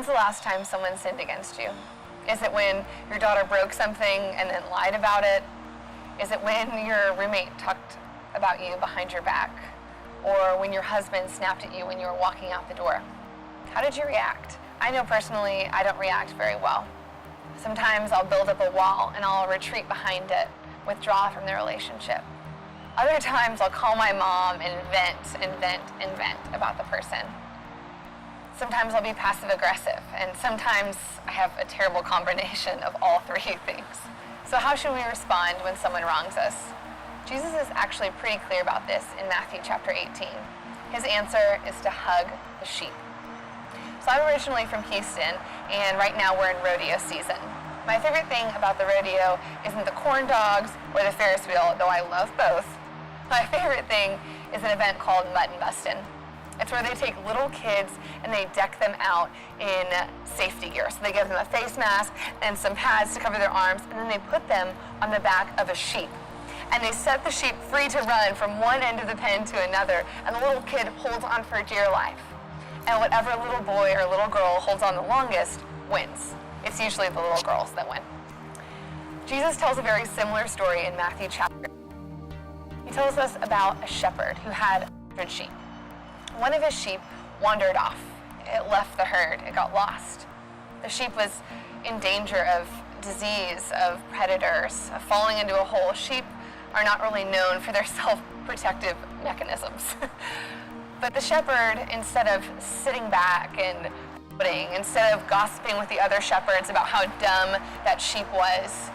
the last time someone sinned against you? Is it when your daughter broke something and then lied about it? Is it when your roommate talked about you behind your back? Or when your husband snapped at you when you were walking out the door? How did you react? I know personally I don't react very well. Sometimes I'll build up a wall and I'll retreat behind it, withdraw from the relationship. Other times I'll call my mom and vent about the person. Sometimes I'll be passive aggressive, and sometimes I have a terrible combination of all three things. So how should we respond when someone wrongs us? Jesus is actually pretty clear about this in Matthew chapter 18. His answer is to hug the sheep. So I'm originally from Houston, and right now we're in rodeo season. My favorite thing about the rodeo isn't the corn dogs or the Ferris wheel, though I love both. My favorite thing is an event called Mutton Bustin'. It's where they take little kids and they deck them out in safety gear. So they give them a face mask and some pads to cover their arms, and then they put them on the back of a sheep. And they set the sheep free to run from one end of the pen to another, and the little kid holds on for dear life. And whatever little boy or little girl holds on the longest wins. It's usually the little girls that win. Jesus tells a very similar story in Matthew chapter. He tells us about a shepherd who had 100 sheep. One of his sheep wandered off. It left the herd. It got lost. The sheep was in danger of disease, of predators, of falling into a hole. Sheep are not really known for their self-protective mechanisms. But the shepherd, instead of sitting back and instead of gossiping with the other shepherds about how dumb that sheep was,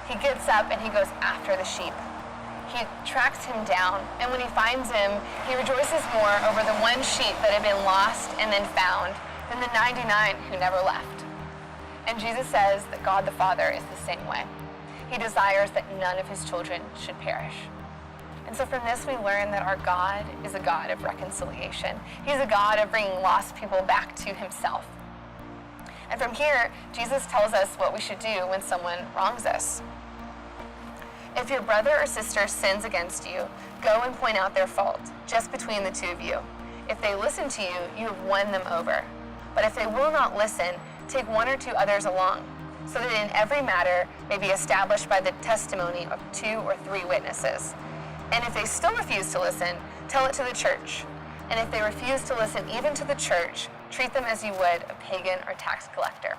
he gets up and he goes after the sheep. He tracks him down, and when he finds him, he rejoices more over the one sheep that had been lost and then found than the 99 who never left. And Jesus says that God the Father is the same way. He desires that none of his children should perish. And so from this we learn that our God is a God of reconciliation. He's a God of bringing lost people back to himself. And from here, Jesus tells us what we should do when someone wrongs us. If your brother or sister sins against you, go and point out their fault, just between the two of you. If they listen to you, you have won them over. But if they will not listen, take one or two others along, so that in every matter may be established by the testimony of 2 or 3 witnesses. And if they still refuse to listen, tell it to the church. And if they refuse to listen even to the church, treat them as you would a pagan or tax collector.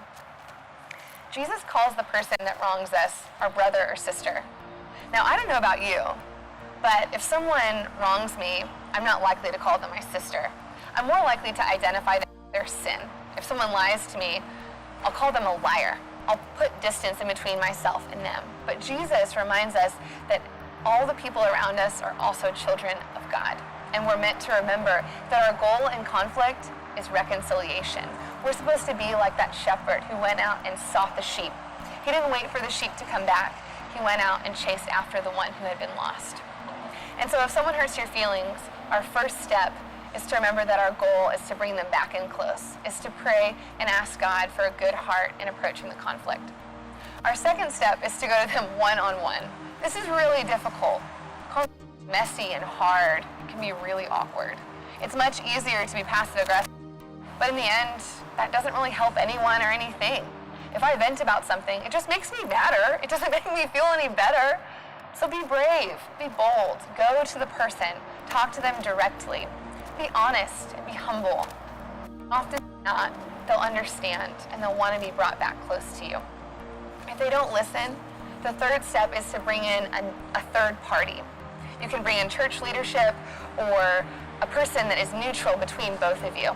Jesus calls the person that wrongs us our brother or sister. Now, I don't know about you, but if someone wrongs me, I'm not likely to call them my sister. I'm more likely to identify their sin. If someone lies to me, I'll call them a liar. I'll put distance in between myself and them. But Jesus reminds us that all the people around us are also children of God. And we're meant to remember that our goal in conflict is reconciliation. We're supposed to be like that shepherd who went out and sought the sheep. He didn't wait for the sheep to come back. He went out and chased after the one who had been lost. And so if someone hurts your feelings, our first step is to remember that our goal is to bring them back in close, is to pray and ask God for a good heart in approaching the conflict. Our second step is to go to them one-on-one. This is really difficult. Conflict is messy and hard. It can be really awkward. It's much easier to be passive-aggressive, but in the end, that doesn't really help anyone or anything. If I vent about something, it just makes me madder. It doesn't make me feel any better. So be brave, be bold, go to the person, talk to them directly, be honest and be humble. Often not, they'll understand and they'll want to be brought back close to you. If they don't listen, the third step is to bring in a third party. You can bring in church leadership or a person that is neutral between both of you.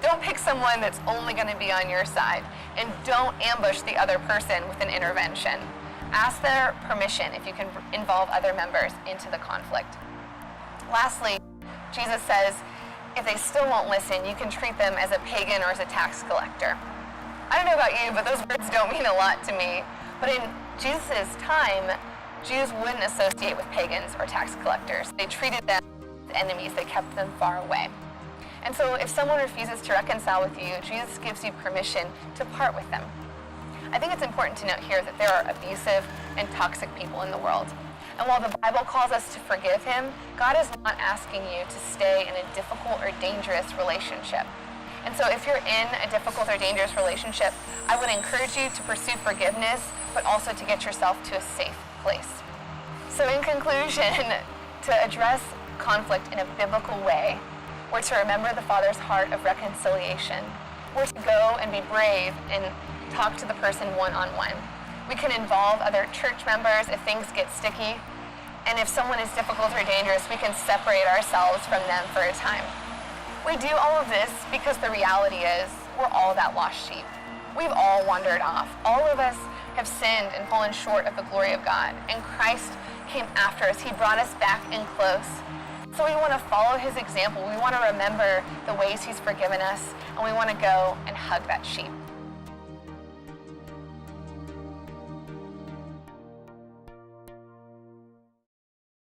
Don't pick someone that's only going to be on your side, and don't ambush the other person with an intervention. Ask their permission if you can involve other members into the conflict. Lastly, Jesus says, if they still won't listen, you can treat them as a pagan or as a tax collector. I don't know about you, but those words don't mean a lot to me. But in Jesus' time, Jews wouldn't associate with pagans or tax collectors. They treated them as enemies. They kept them far away. And so if someone refuses to reconcile with you, Jesus gives you permission to part with them. I think it's important to note here that there are abusive and toxic people in the world. And while the Bible calls us to forgive him, God is not asking you to stay in a difficult or dangerous relationship. And so if you're in a difficult or dangerous relationship, I would encourage you to pursue forgiveness, but also to get yourself to a safe place. So in conclusion, to address conflict in a biblical way, we're to remember the Father's heart of reconciliation. We're to go and be brave and talk to the person one-on-one. We can involve other church members if things get sticky. And if someone is difficult or dangerous, we can separate ourselves from them for a time. We do all of this because the reality is we're all that lost sheep. We've all wandered off. All of us have sinned and fallen short of the glory of God. And Christ came after us. He brought us back in close. So we want to follow his example. We want to remember the ways he's forgiven us, and we want to go and hug that sheep.